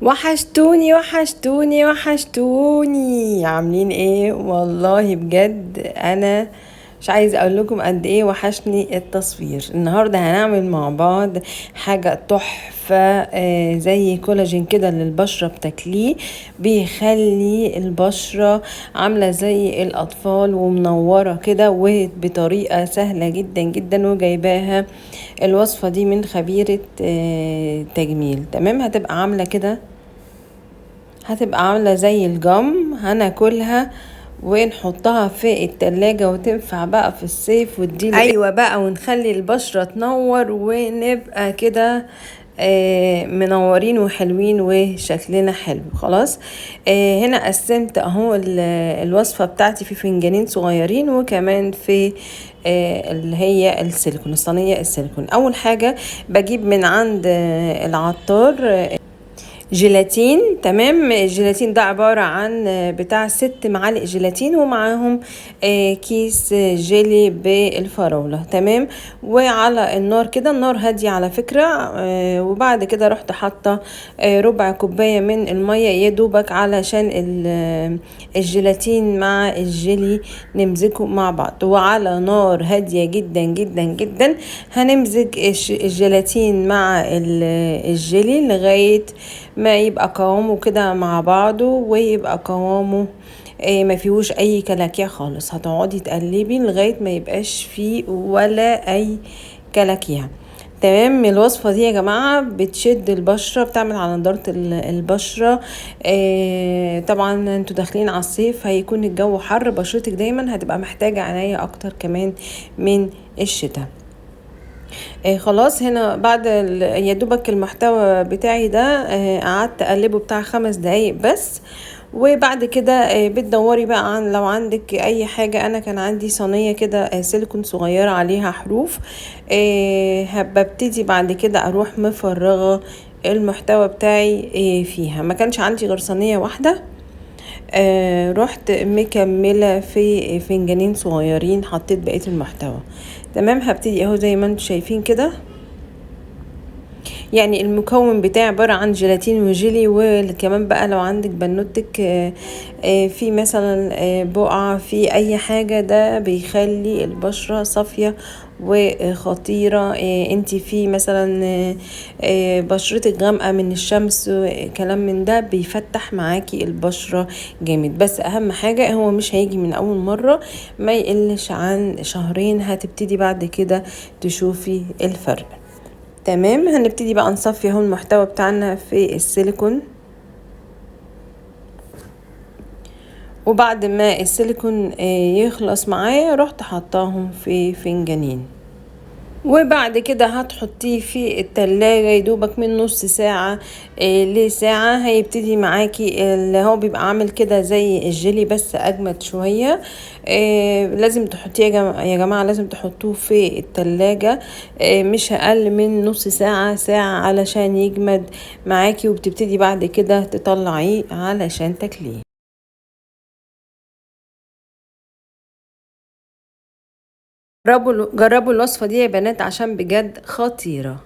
وحشتوني وحشتوني وحشتوني، عاملين ايه؟ والله بجد انا مش عايزه اقول لكم قد ايه وحشني التصوير. النهارده هنعمل مع بعض حاجه تحفه، زي كولاجين كده للبشره، بتاكليه بيخلي البشره عامله زي الاطفال ومنوره كده، وبطريقه سهله جدا جدا. وجايباها الوصفه دي من خبيره تجميل. تمام، هتبقى عاملة زي الجم، هناكلها ونحطها في التلاجة وتنفع بقى في الصيف، وتديله ايوه بقى، ونخلي البشرة تنور ونبقى كده منورين وحلوين وشكلنا حلو. خلاص، هنا قسمت اهو الوصفة بتاعتي في فنجانين صغيرين، وكمان في اللي هي السيليكون، الصينية السيليكون. اول حاجة بجيب من عند العطار جيلاتين. تمام، الجيلاتين ده عبارة عن بتاع 6 معالق جيلاتين، ومعاهم كيس جيلي بالفراولة. تمام، وعلى النار كده، النار هادية على فكرة. وبعد كده رحت حاطة ربع كوباية من المية يا دوبك، علشان الجيلاتين مع الجيلي نمزجه مع بعض. وعلى نار هادية جدا جدا جدا هنمزج الجيلاتين مع الجيلي لغاية ما يبقى قوامه كده مع بعضه، ويبقى قوامه ما فيهوش اي كلاكيع خالص. هتقعدي تقلبي لغايه ما يبقاش فيه ولا اي كلاكيع. تمام، الوصفه دي يا جماعه بتشد البشره، بتعمل على نضاره البشره. طبعا انتوا داخلين على الصيف، هيكون الجو حر، بشرتك دايما هتبقى محتاجه عنايه اكتر كمان من الشتاء. خلاص، هنا بعد يا دوبك المحتوى بتاعي ده قعدت اقلبه بتاع 5 دقايق بس. وبعد كده بتدوري بقى عن لو عندك اي حاجة. انا كان عندي صينية كده سيليكون صغيرة عليها حروف. ببتدي بعد كده اروح مفرغة المحتوى بتاعي فيها. ما كانش عندي غير صينية واحدة، رحت مكملة في فنجانين صغيرين، حطيت بقية المحتوى. تمام، هبتدي اهو زي ما انتم شايفين كده. يعني المكون بتاعي عبارة عن جيلاتين وجيلي، وكمان بقى لو عندك بنوتك في مثلا بقعة في اي حاجة، ده بيخلي البشرة صافية وخطيرة. انتي في مثلا بشرتك غامقة من الشمس، كلام من ده بيفتح معاكي البشرة جامد. بس اهم حاجة هو مش هيجي من اول مرة، ما يقلش عن شهرين هتبتدي بعد كده تشوفي الفرق. تمام، هنبتدي بقى نصفي اهو المحتوى بتاعنا في السيليكون. وبعد ما السيليكون يخلص معايا، رحت حطاهم في فنجانين. وبعد كده هتحطيه في التلاجة يدوبك من نص ساعة لساعة. هيبتدي معاكي اللي هو بيبقى عامل كده زي الجيلي، بس اجمد شوية. لازم تحطيه يا جماعة، لازم تحطوه في التلاجة مش اقل من نص ساعة، ساعة، علشان يجمد معاكي. وبتبتدي بعد كده تطلعيه علشان تاكليه. جربوا الوصفة دي يا بنات، عشان بجد خطيرة.